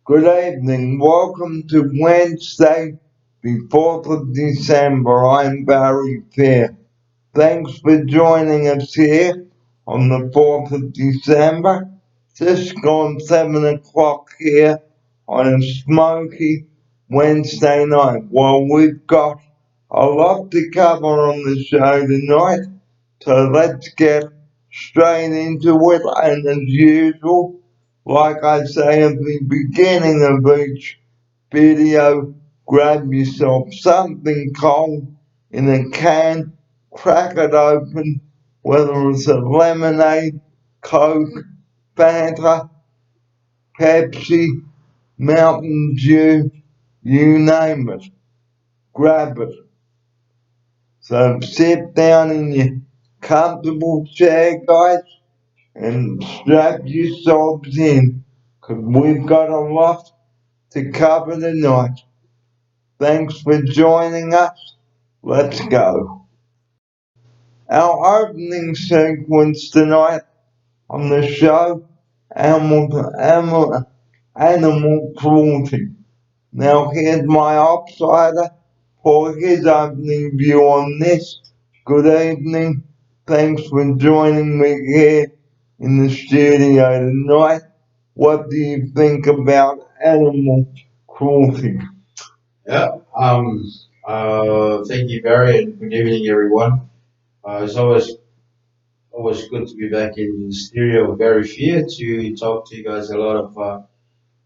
Good evening. Welcome to Wednesday, the 4th of December. I'm Barry Fair. Thanks for joining us here on the 4th of December. Just gone 7 o'clock here on a smoky Wednesday night. Well, we've got a lot to cover on the show tonight, so let's get straight into it. And as usual, like I say at the beginning of each video, grab yourself something cold in a can, crack it open, whether it's a lemonade, Coke, Fanta, Pepsi, Mountain Dew, you name it, grab it. So sit down in your comfortable chair, guys, and strap yourselves in, because we've got a lot to cover tonight. Thanks for joining us. Let's go. Our opening sequence tonight on the show, animal cruelty. Now here's my outsider for his opening view on this. Good evening. Thanks for joining me here in the studio tonight. What do you think about animal cruelty? Yeah. Thank you, Barry, and good evening, everyone. It's always good to be back in the studio. Very here to talk to you guys a lot of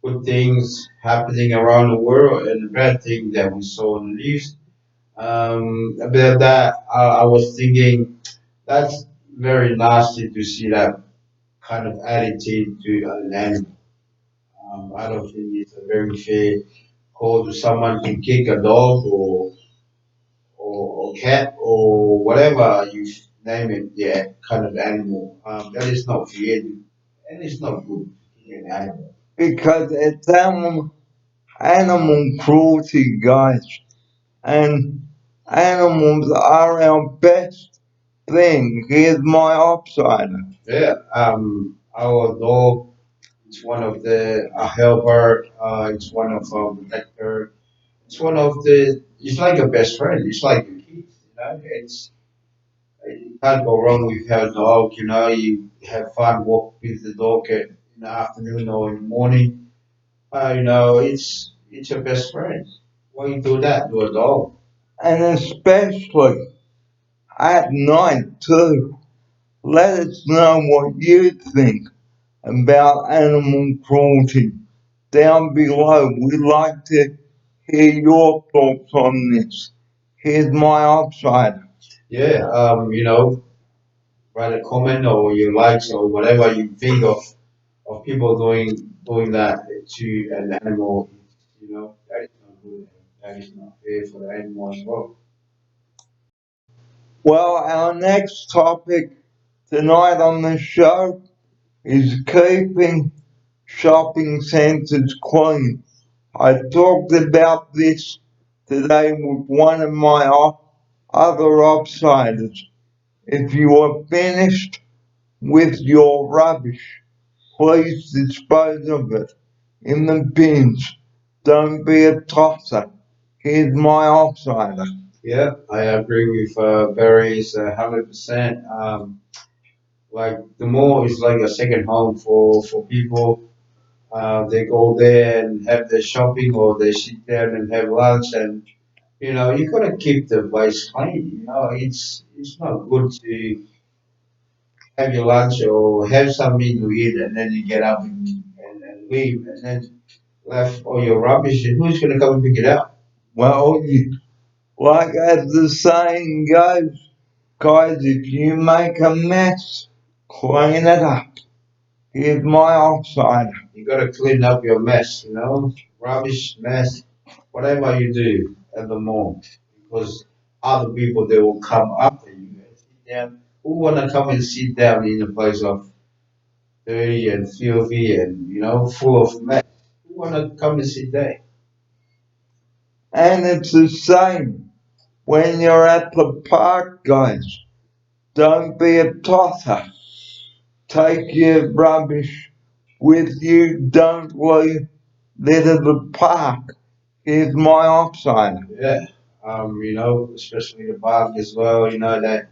good things happening around the world and the bad thing that we saw in the news. About that, I was thinking that's very nasty to see that kind of attitude to an animal. I don't think it's a very fair call to someone to kick a dog or cat or whatever you name it, yeah, kind of animal. That is not fair and it's not good to be an animal. Because it's animal cruelty, guys, and animals are our best thing. Here's my outsider. Yeah, our dog is one of the a helper. It's one of our protector. It's one of the. It's like a best friend. It's like your kids. You know, it's you can't go wrong with your dog. You know, you have fun walk with the dog in the afternoon or in the morning. It's your best friend. Why you do that to a dog? And especially at night too. Let us know what you think about animal cruelty down below. We'd like to hear your thoughts on this. Here's my outsider. Yeah, write a comment or your likes or whatever you think of people doing that to an animal. That is not good. That is not fair for the animal as well. Well, our next topic tonight on the show is keeping shopping centres clean. I talked about this today with one of my other outsiders. If you are finished with your rubbish, please dispose of it in the bins. Don't be a tosser. Here's my outsider. Yeah, I agree with Barry's 100%. Like the mall is like a second home for people. They go there and have their shopping or they sit there and have lunch and you gotta keep the place clean. It's not good to have your lunch or have something to eat and then you get up and leave and then left all your rubbish and who's gonna come and pick it up? Well, like as the saying goes, guys, if you make a mess, clean it up. Here's my outsider. You gotta clean up your mess, rubbish, mess, whatever you do at the mall, because other people they will come after you and sit down. Who wanna come and sit down in a place of dirty and filthy and full of mess? Who wanna come and sit there? And it's the same when you're at the park, guys. Don't be a tosser. Take your rubbish with you. Don't leave litter the park. Here's my offside. Yeah. Especially the park as well. That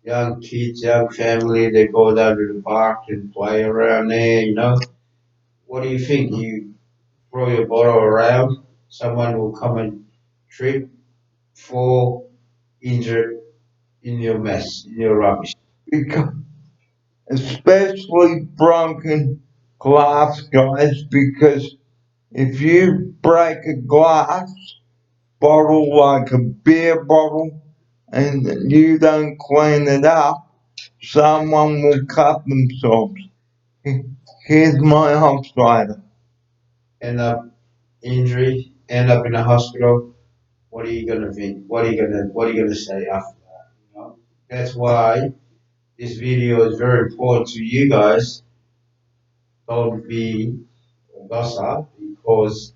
young kids, young family, they go down to the park and play around there. What do you think? You throw your bottle around, someone will come and trip, fall, injured in your mess, in your rubbish. Because, especially broken glass, guys, because if you break a glass bottle like a beer bottle and you don't clean it up, someone will cut themselves. Here's my offside. End up injury, end up in a hospital. What are you gonna think? What are you gonna say after that? That's why this video is very important to you guys. Don't be a gossip because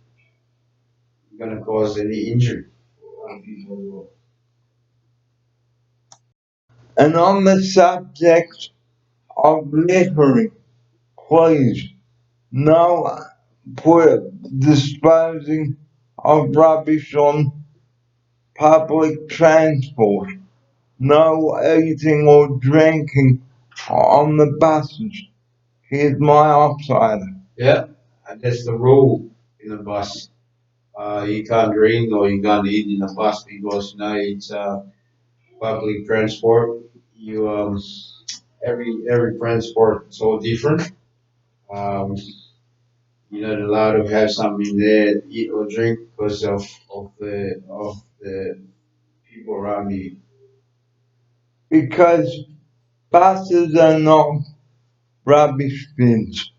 you're gonna cause any injury. People. And on the subject of littering, please, no disposing of rubbish on public transport. No eating or drinking on the buses. Here's my offside. Yeah, and that's the rule in the bus. You can't drink or you can't eat in the bus because it's public transport. You every transport is all different. Um, you're not allowed to have something there, eat or drink because of the people around you. Because buses are not rubbish bins.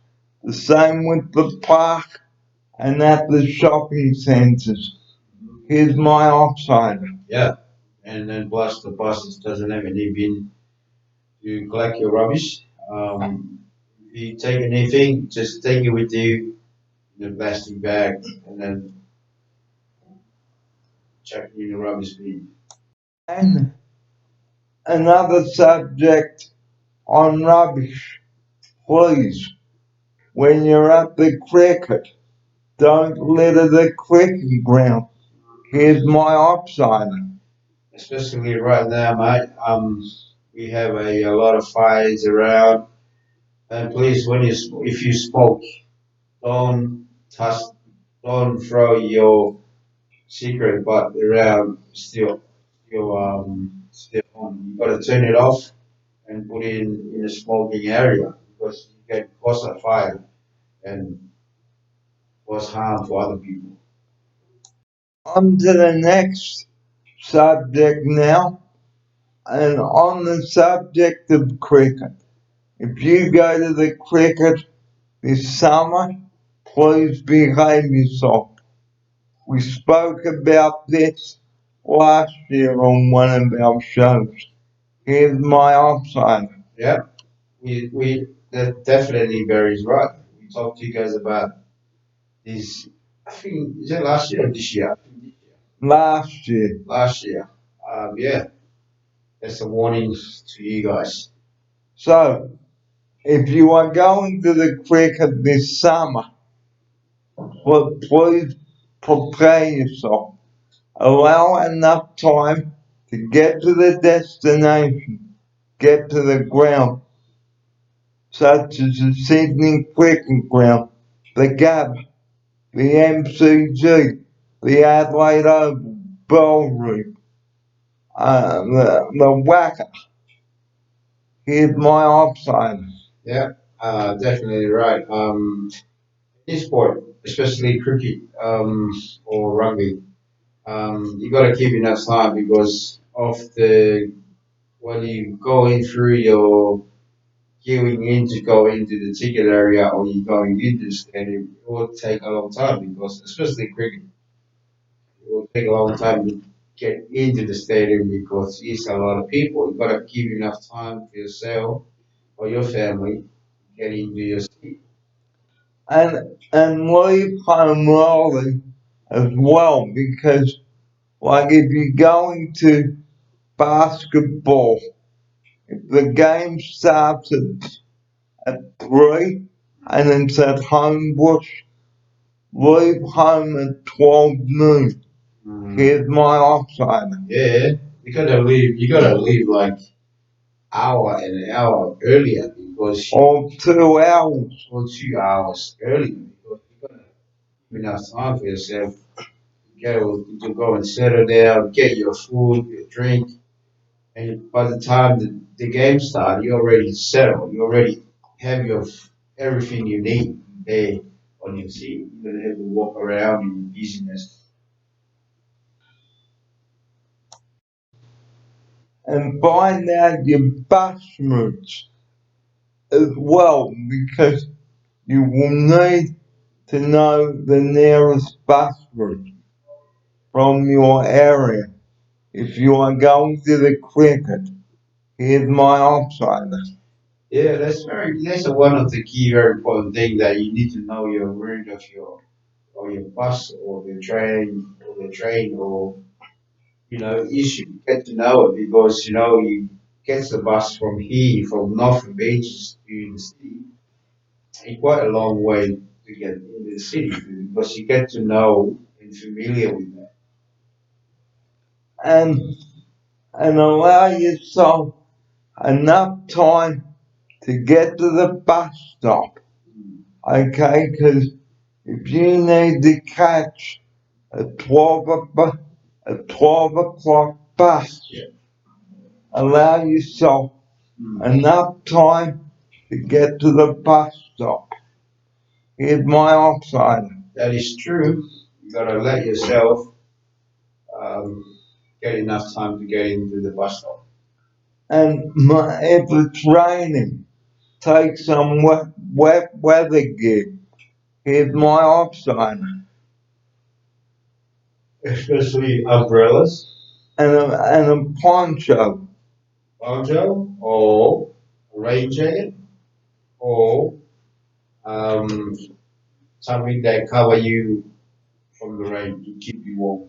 The same with the park and at the shopping centres. Here's my offside. Yeah, and then plus the bus doesn't have any bin to collect your rubbish. If you take anything, just take it with you in a plastic bag and then chuck it in the rubbish bin. And another subject on rubbish. Please, when you're at the cricket, don't litter the cricket ground. Here's my offside. Especially right now, mate. We have a lot of fires around, and please, if you smoke, don't touch, don't throw your cigarette butt around. Still on. You got to turn it off and put it in a smoking area because you can cause a fire and cause harm to other people. On to the next subject now. And on the subject of cricket, if you go to the cricket this summer, please behave yourself. We spoke about this last year on one of our shows. Here's my offside. Yeah, we that definitely varies, right? We talked to you guys about this. I think is it last year or this year? I think this year. Last year. Last year. Yeah, that's a warning to you guys. So, if you are going to the cricket this summer, please prepare yourself. Allow enough time to get to the destination, get to the ground, such as the Sydney Cricket Ground, the Gab, the MCG, the Adelaide Oval, Bellevue, the Wacker. Here's my offside. Yeah, definitely right. This sport, especially cricket or rugby, you got to keep enough time because of the when you go in through your queuing in to go into the ticket area or you going into the stadium, it will take a long time because especially cricket, it will take a long time to get into the stadium because it's a lot of people. You got to give enough time for yourself or your family to get into your seat. And leave home early as well because, like, if you're going to basketball, if the game starts at 3 and it's at Homebush, leave home at 12 noon. Here's my offside. Yeah, you gotta leave like hour and an hour earlier because Or 2 hours. or 2 hours earlier because you gotta have enough time for yourself to go and settle down, get your food, your drink, and by the time the game starts, you're already settled. You already have everything you need there on your seat. You don't have to walk around in busyness. And find out your bus routes as well because you will need to know the nearest bus route from your area. If you are going to the cricket, here's my offside. Yeah, that's one of the key very important things that you need to know your route of your bus or you should get to know it because you get the bus from here from Northern Beaches to the city. It's quite a long way to get into the city because you get to know and familiar with that. And allow yourself enough time to get to the bus stop. Okay, because if you need to catch a 12 o'clock bus, Yeah. allow yourself enough time to get to the bus stop. Here's my offside. That is true. You gotta let yourself um, get enough time to get into the bus stop. And if it's raining, take some wet weather gear. Here's my offside. Especially umbrellas, And a poncho. poncho, or rain jacket, or um, something that cover you from the rain to keep you warm.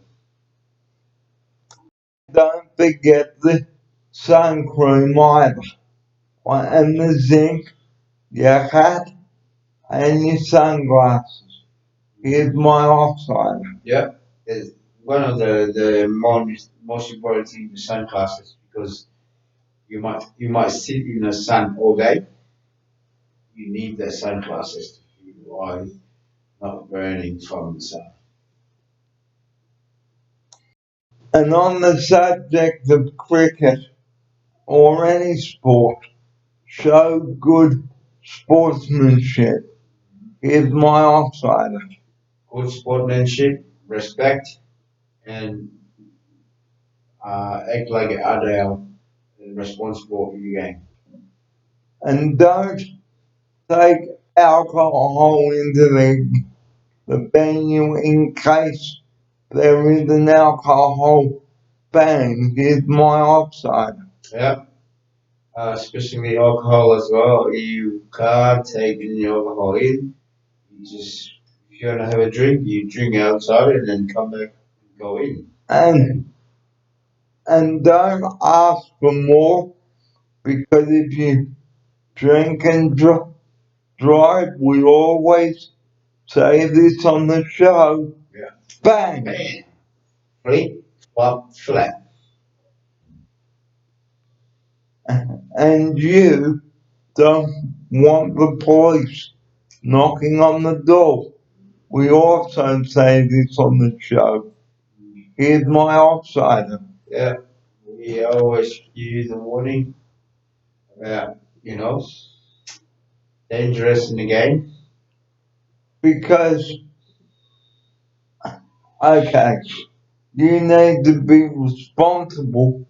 Don't forget the sun cream either. And the zinc, your hat, and your sunglasses. Here's my offside. Yeah, it's one of the most important things is sunglasses because you might sit in the sun all day. You need the sunglasses to keep your eye not burning from the sun. And on the subject of cricket or any sport, show good sportsmanship. Here's my offside. Good sportsmanship, respect, and act like an adult and responsible in the game. And don't take alcohol into the venue in case there is an alcohol ban. Here's my offside. Yeah, especially alcohol as well. You can't take any alcohol in. You just if you want to have a drink, you drink outside and then come back and go in. And don't ask for more because if you drink and drive, we always say this on the show. Yeah. Bang! Man, flip, flop, flat. And you don't want the police knocking on the door. We also say this on the show. Here's my outsider. Yeah, we always use the warning about dangerous in the game. Because, okay, you need to be responsible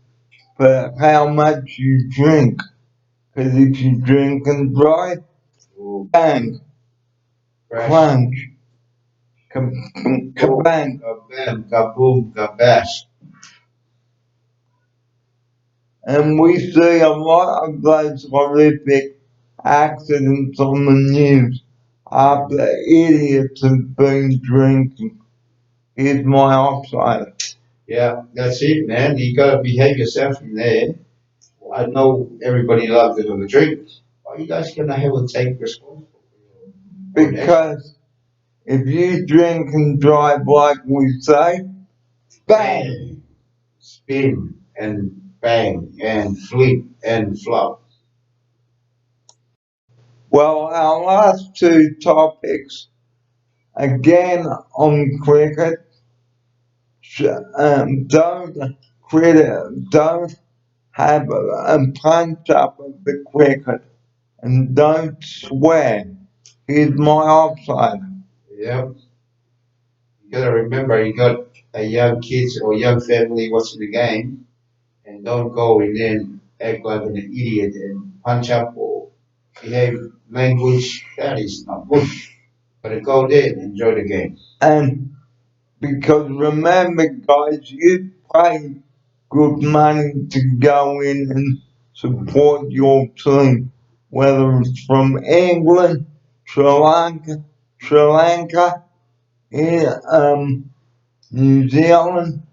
for how much you drink. Because if you drink and drive, Ooh, bang, crash, crunch, kabang. kabam, kaboom, kabash. And we see a lot of those horrific accidents on the news after idiots have been drinking. Here's my offside. Yeah, that's it, man. You gotta behave yourself in there. I know everybody loves to have a drink. Why you guys gonna have to take responsibility for your own actions? Because If you drink and drive like we say, bang! Bang, spin, and bang, and flip, and flop. Well, our last two topics, again on cricket, don't don't have a punch up of the cricket and don't swear. Here's my offside. Yep. You gotta remember, you got a young kids or young family watching the game, and don't go in there and act like an idiot and punch up or behave language. That is not good. But go there and enjoy the game. And because remember, guys, you pay good money to go in and support your team, whether it's from England, Sri Lanka, New Zealand,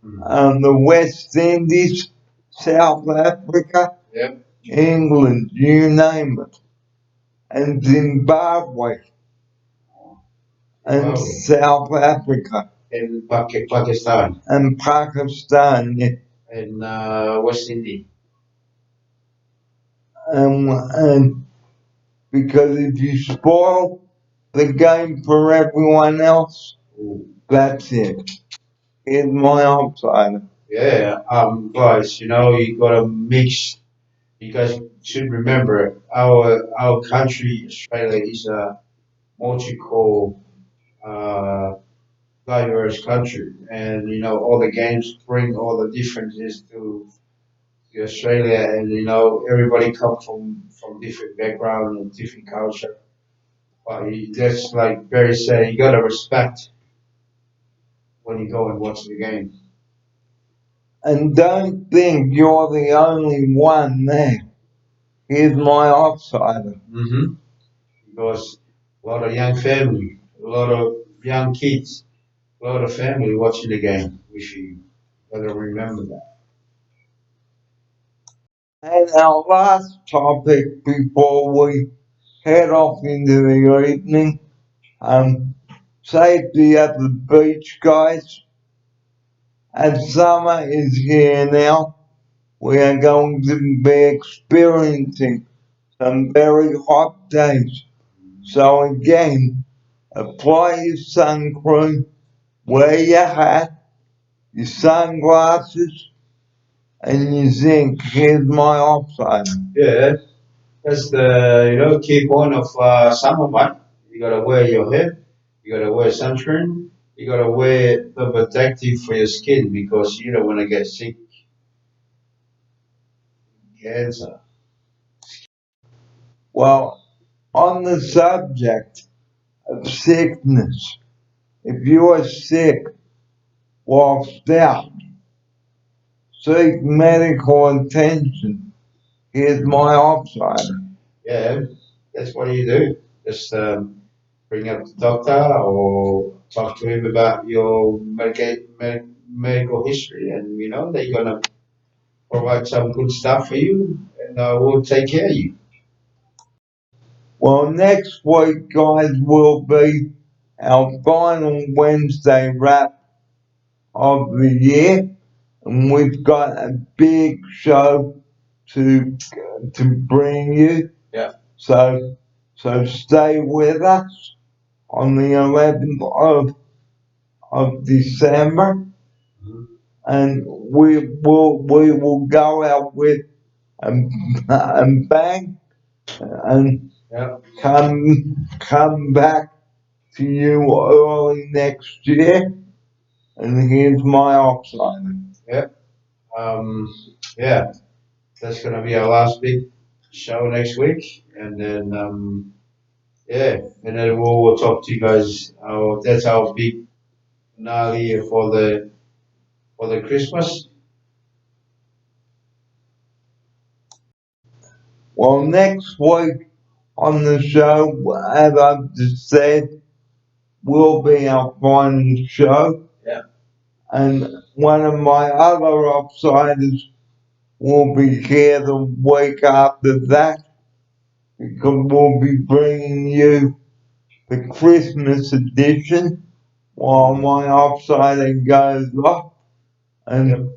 the West Indies, South Africa, Yep. England, you name it, and Zimbabwe and Wow. South Africa And Pakistan and Pakistan, yeah. and West Indies. And because if you spoil the game for everyone else, Ooh. that's it. Here's my outside. Yeah, guys, you gotta mix. You guys should remember our country, Australia, is a multicultural, uh, diverse country, and all the games bring all the differences to Australia, and everybody come from different background and different culture. But that's like Barry said, you gotta respect when you go and watch the game. And don't think you're the only one there. Here's my offside. Mm-hmm. Because a lot of young family, a lot of young kids, a lot of family watching the game with you. Gotta remember that. And our last topic before we head off into the evening, um, safety at the beach, guys. As summer is here now, we are going to be experiencing some very hot days. So again, apply your sun cream, wear your hat, your sunglasses, and your zinc. Here's my offside. Yeah, that's the key point of summer, man. You gotta wear your hair, you gotta wear sunscreen, you gotta wear the protective for your skin because you don't want to get sick, cancer. Well, on the subject of sickness, if you are sick whilst out, seek medical attention. Here's my offside. Yeah, that's what you do. Just bring up the doctor or talk to him about your medical history, and they're gonna provide some good stuff for you, and we'll take care of you. Well, next week, guys, will be our final Wednesday wrap of the year, and we've got a big show to bring you. Yeah. So stay with us on the 11th of December, and we will go out with a bang and Yeah. come back to you early next year. And here's my offside. Yeah. Um, yeah. That's gonna be our last big show next week, and then yeah, and then we'll talk to you guys. That's our big finale for the Christmas. Well, next week on the show, as I've just said, will be our final show. Yeah. And one of my other offsiders will be here the week after that because we'll be bringing you the Christmas edition while my upsider goes up and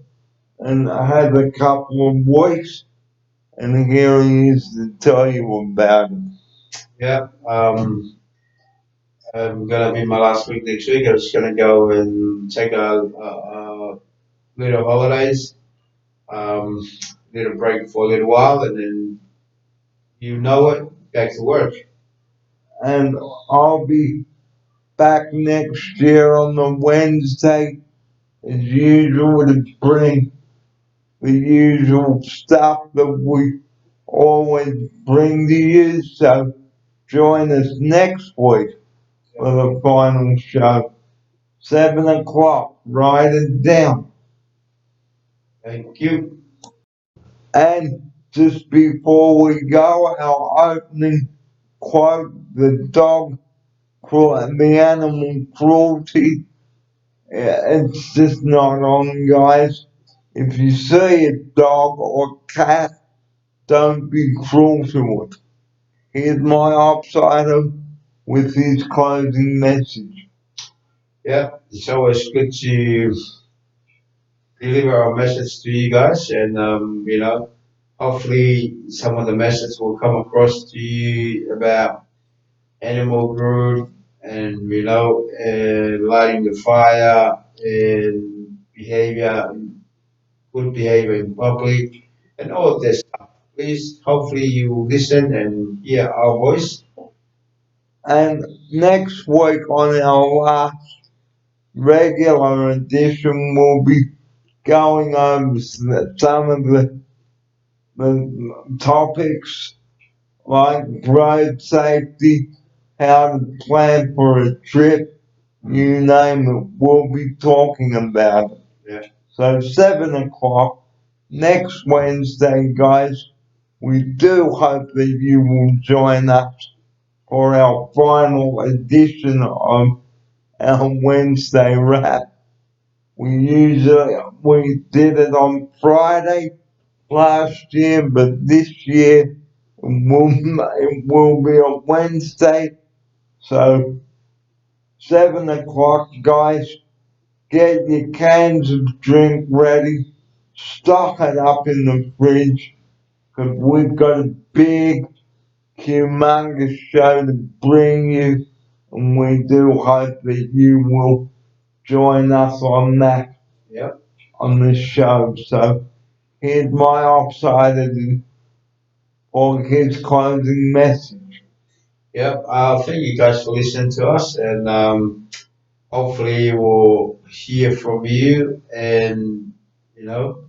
and has a couple of weeks, and here he is to tell you about it. Yeah. Gonna be my last week next week. I'm just gonna go and take a little holidays, um, little break for a little while, and then you know it, back to work. And I'll be back next year on the Wednesday as usual to bring the usual stuff that we always bring to you. So join us next week for the final show. 7 o'clock, write it down. Thank you. And just before we go, our opening quote, the animal cruelty, it's just not on, guys. If you see a dog or cat, don't be cruel to it. Here's my outsider with his closing message. Yeah, it's always good to deliver our message to you guys, and hopefully some of the message will come across to you about animal group and lighting the fire and good behavior in public, and all of this stuff. Please, hopefully you will listen and hear our voice. And next week on our last regular edition, we'll be going over some of the topics like road safety, how to plan for a trip, you name it, we'll be talking about it. Yeah. So 7 o'clock next Wednesday, guys. We do hope that you will join us for our final edition of our Wednesday wrap. We did it on Friday last year, but this year it will be on Wednesday. So 7 o'clock, guys. Get your cans of drink ready. Stock it up in the fridge because we've got a big, humongous show to bring you, and we do hope that you will join us on that. Yep. On this show. So here's my outsider for his closing message. Yep. Thank you guys for listening to us, and hopefully we'll hear from you, and you know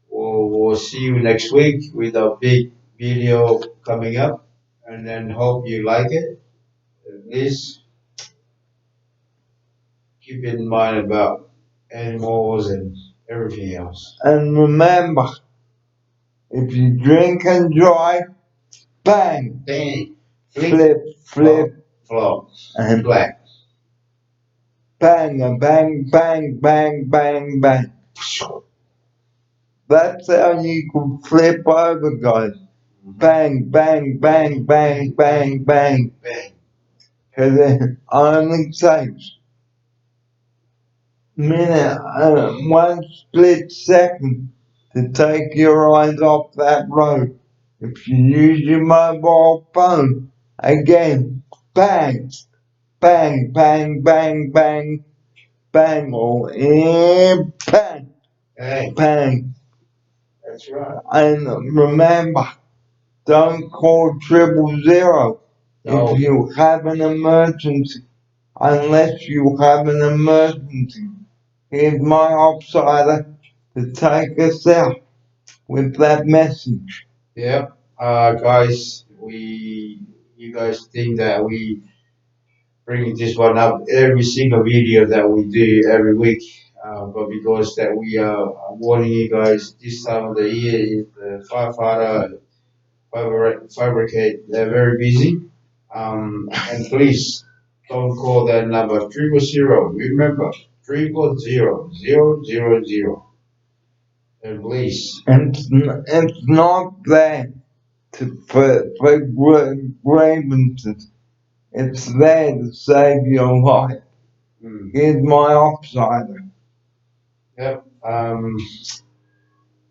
we'll see you next week with a big video coming up, and then hope you like it. Please keep in mind about animals and everything else. And remember, if you drink and drive, bang, Bang, flip, flop, and black. bang, bang, bang, bang, bang, bang. That's how you can flip over, guys. Bang, bang, bang, bang, bang, bang. Bang. Because it only takes one split second to take your eyes off that road. If you use your mobile phone, again, bang, bang, bang, bang, bang, bang, or bang, Bang. bang. That's right. And remember, don't call 000 No. if you have an emergency, unless you have an emergency. Here's my outsider to take us out with that message. Yep. Guys, you guys think that we bring this one up every single video that we do every week, but because that we are warning you guys this time of the year is the firefighter fabricate. They're very busy. And please don't call that number 000. Remember 000 000. And please. And it's not there for grievances. It's there to save your life. Mm. Here's my offsider. Yep.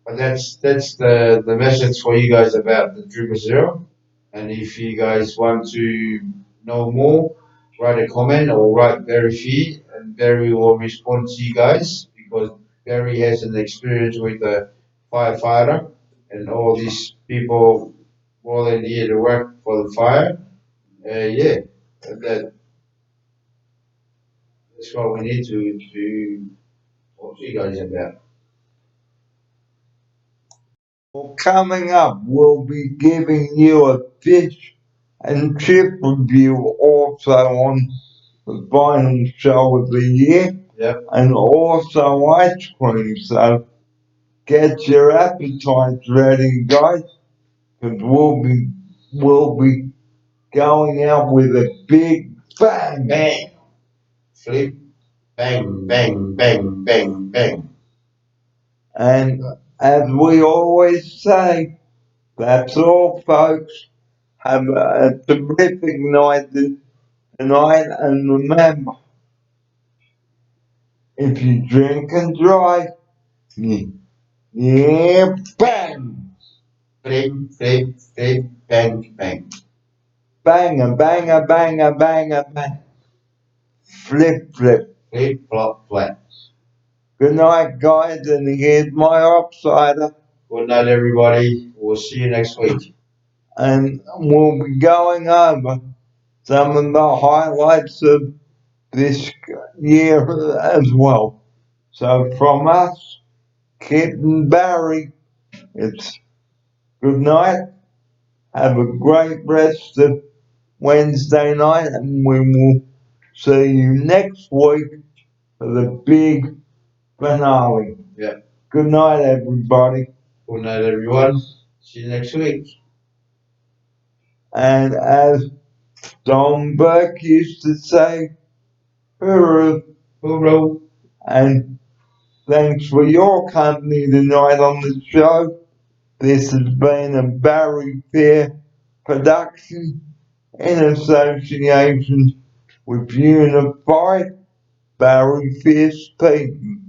But that's the message for you guys about the Drupal Zero. And if you guys want to know more, write a comment or write Barry Fee, and Barry will respond to you guys because Barry has an experience with a firefighter and all these people volunteer to work for the fire. Yeah, that's what we need to talk to you guys about. Well, coming up, we'll be giving you a fish and chip review also on the final show of the year. Yep. And also ice cream. So get your appetites ready, guys, because we'll be going out with a big bang. Bang, flip, bang, bang, bang, bang, bang. And as we always say, that's all, folks. Have a terrific night tonight, and remember, if you drink and drive, yeah, bang, Flip, flip, flip, bang, bang. banger, banger, banger, banger, bang, flip, flip. Flip, flop, flat. Good night, guys, and here's my upsider. Good night, everybody. We'll see you next week. And we'll be going over some of the highlights of this year as well. So from us, Kit and Barry, it's good night. Have a great rest of Wednesday night, and we will see you next week for the big finale. Yeah. Good night, everybody. Good night, everyone. See you next week. And as Don Burke used to say, hooroo, Hooroo. and thanks for your company tonight on the show. This has been a Barry Fair production in association with Unified Barry Fair speaking.